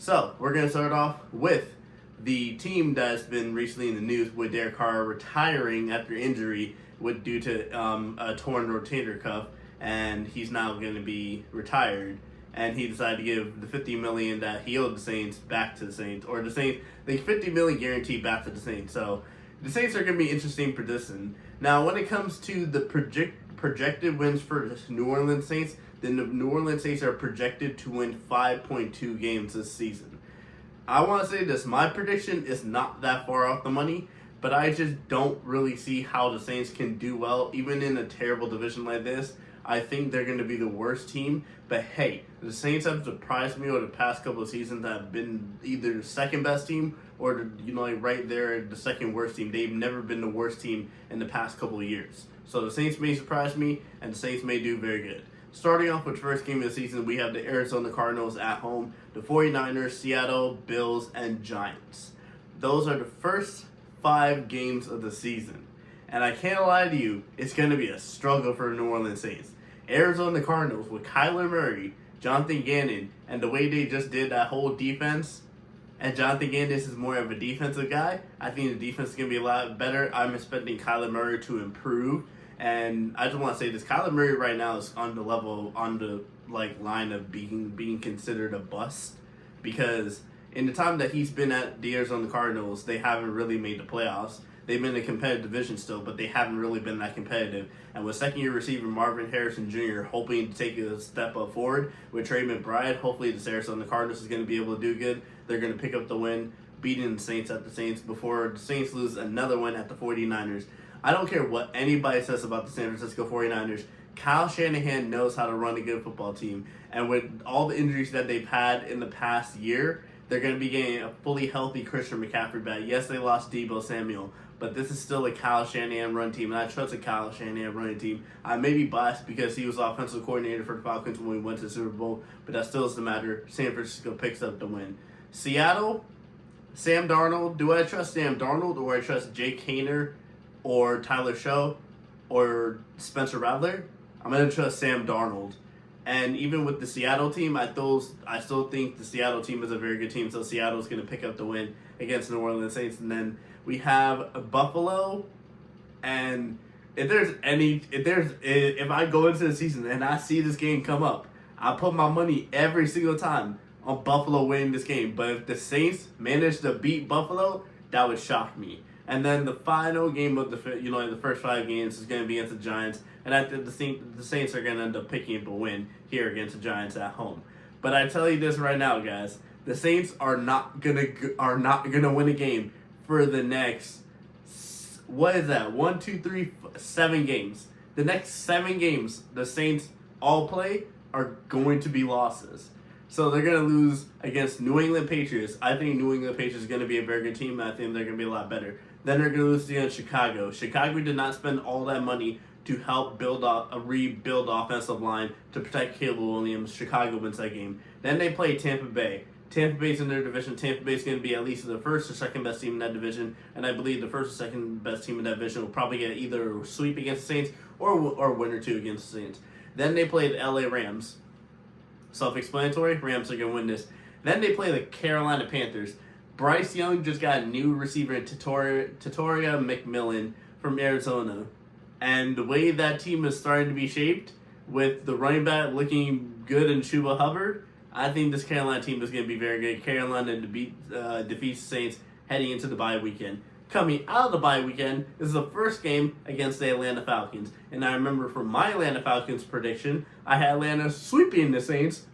So, we're going to start off with the team that's been recently in the news with Derek Carr retiring after injury due to a torn rotator cuff, and he's now going to be retired. And he decided to give the $50 million that he owed the Saints back to the Saints, or the Saints, the $50 million guaranteed back to the Saints. So, the Saints are going to be interesting for this one. Now, when it comes to the projected wins for the New Orleans Saints, then the New Orleans Saints are projected to win 5.2 games this season. I want to say this, my prediction is not that far off the money, but I just don't really see how the Saints can do well, even in a terrible division like this. I think they're going to be the worst team, but hey, the Saints have surprised me over the past couple of seasons that have been either the second best team or right there the second worst team. They've never been the worst team in the past couple of years. So the Saints may surprise me, and the Saints may do very good. Starting off with the first game of the season, we have the Arizona Cardinals at home, the 49ers, Seattle, Bills, and Giants. Those are the first 5 games of the season. And I can't lie to you, it's going to be a struggle for the New Orleans Saints. Arizona Cardinals with Kyler Murray, Jonathan Gannon, and the way they just did that whole defense, and Jonathan Gannon is more of a defensive guy, I think the defense is going to be a lot better. I'm expecting Kyler Murray to improve. And I just want to say this: Kyler Murray right now is on the level, on the line of being considered a bust, because in the time that he's been at the Arizona Cardinals, they haven't really made the playoffs. They've been in a competitive division still, but they haven't really been that competitive. And with second-year receiver Marvin Harrison Jr. hoping to take a step up forward with Trey McBride, hopefully the Arizona Cardinals is going to be able to do good. They're going to pick up the win, beating the Saints at the Saints before the Saints lose another win at the 49ers. I don't care what anybody says about the San Francisco 49ers. Kyle Shanahan knows how to run a good football team. And with all the injuries that they've had in the past year, they're going to be getting a fully healthy Christian McCaffrey back. Yes, they lost Deebo Samuel, but this is still a Kyle Shanahan run team, and I trust a Kyle Shanahan running team. I may be biased because he was offensive coordinator for the Falcons when we went to the Super Bowl, but that still doesn't matter. San Francisco picks up the win. Seattle, Sam Darnold. Do I trust Sam Darnold, or I trust Jake Haener, or Tyler Show, or Spencer Rattler? I'm going to trust Sam Darnold. And even with the Seattle team, I still think the Seattle team is a very good team, so Seattle's going to pick up the win against the New Orleans Saints. And then we have Buffalo, and if I go into the season and I see this game come up, I put my money every single time on Buffalo winning this game. But if the Saints manage to beat Buffalo, that would shock me. And then the final game of the first 5 games is going to be against the Giants, and I think the Saints are going to end up picking up a win here against the Giants at home. But I tell you this right now, guys, the Saints are not gonna win a game for the next 7 games. The next 7 games the Saints all play are going to be losses. So they're going to lose against New England Patriots. I think New England Patriots is going to be a very good team, and I think they're going to be a lot better. Then they're going to lose against Chicago. Chicago did not spend all that money to help rebuild offensive line to protect Caleb Williams. Chicago wins that game. Then they play Tampa Bay. Tampa Bay's in their division. Tampa Bay's going to be at least the first or second best team in that division, and I believe the first or second best team in that division will probably get either a sweep against the Saints or win or 2 against the Saints. Then they play the LA Rams. Self-explanatory, Rams are going to win this. Then they play the Carolina Panthers. Bryce Young just got a new receiver in Tatoria McMillan from Arizona. And the way that team is starting to be shaped, with the running back looking good in Chuba Hubbard, I think this Carolina team is going to be very good. Carolina defeats the Saints heading into the bye weekend. Coming out of the bye weekend is the first game against the Atlanta Falcons. And I remember from my Atlanta Falcons prediction, I had Atlanta sweeping the Saints.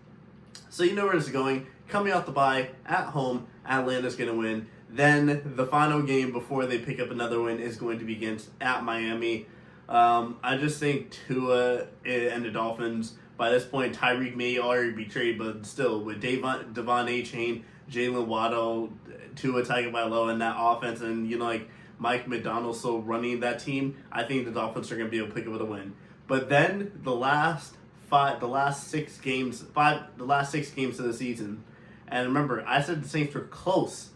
So you know where this is going. Coming off the bye, at home, Atlanta's going to win. Then the final game before they pick up another win is going to be at Miami. I just think Tua and the Dolphins, by this point, Tyreek may already be traded, but still, with Devon Achane, Jalen Waddle, Tua Tagovailoa in that offense, and Mike McDonald still running that team, I think the Dolphins are going to be able to pick up a win. But then the last 6 games of the season, and remember, I said the Saints were close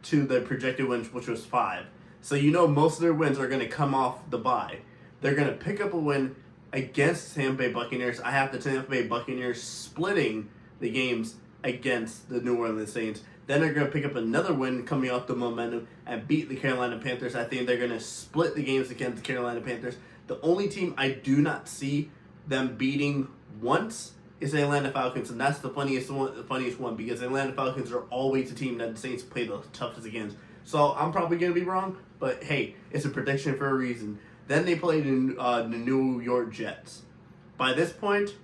to the projected wins, which was 5. So most of their wins are going to come off the bye. They're going to pick up a win against Tampa Bay Buccaneers. I have the Tampa Bay Buccaneers splitting the games against the New Orleans Saints. Then they're going to pick up another win coming off the momentum and beat the Carolina Panthers. I think they're going to split the games against the Carolina Panthers. The only team I do not see them beating once is the Atlanta Falcons, and that's the funniest one because the Atlanta Falcons are always the team that the Saints play the toughest against. So I'm probably going to be wrong, but hey, it's a prediction for a reason. Then they play the New York Jets. By this point,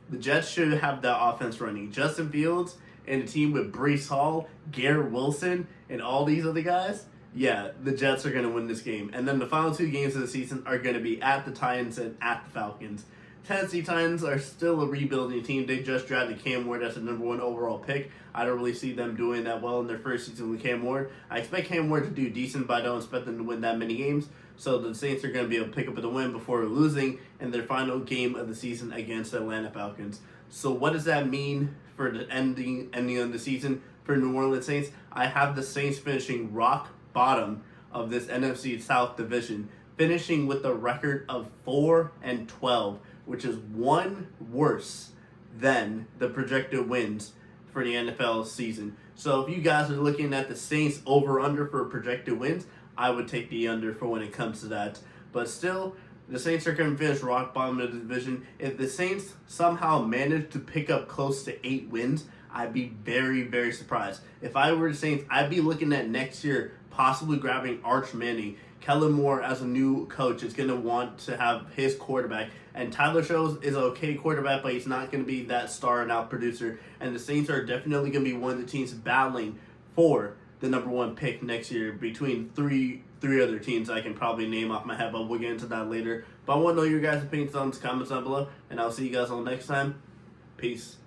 the Jets should have that offense running. Justin Fields and a team with Breece Hall, Garrett Wilson, and all these other guys, yeah, the Jets are going to win this game. And then the final 2 games of the season are going to be at the Titans and at the Falcons. Tennessee Titans are still a rebuilding team. They just drafted Cam Ward as the number 1 overall pick. I don't really see them doing that well in their first season with Cam Ward. I expect Cam Ward to do decent, but I don't expect them to win that many games. So the Saints are going to be able to pick up the win before losing in their final game of the season against the Atlanta Falcons. So what does that mean for the ending of the season for New Orleans Saints? I have the Saints finishing rock bottom of this NFC South division, finishing with a record of 4-12, which is one worse than the projected wins for the NFL season. So if you guys are looking at the Saints over-under for projected wins, I would take the under for when it comes to that. But still, the Saints are going to finish rock bottom of the division. If the Saints somehow manage to pick up close to 8 wins, I'd be very, very surprised. If I were the Saints, I'd be looking at next year possibly grabbing Arch Manning. Kellen Moore, as a new coach, is going to want to have his quarterback. And Tyler Shows is an okay quarterback, but he's not going to be that star and out producer. And the Saints are definitely going to be one of the teams battling for the number 1 pick next year between three other teams I can probably name off my head, but we'll get into that later. But I want to know your guys' opinions on the comments down below, and I'll see you guys all next time. Peace.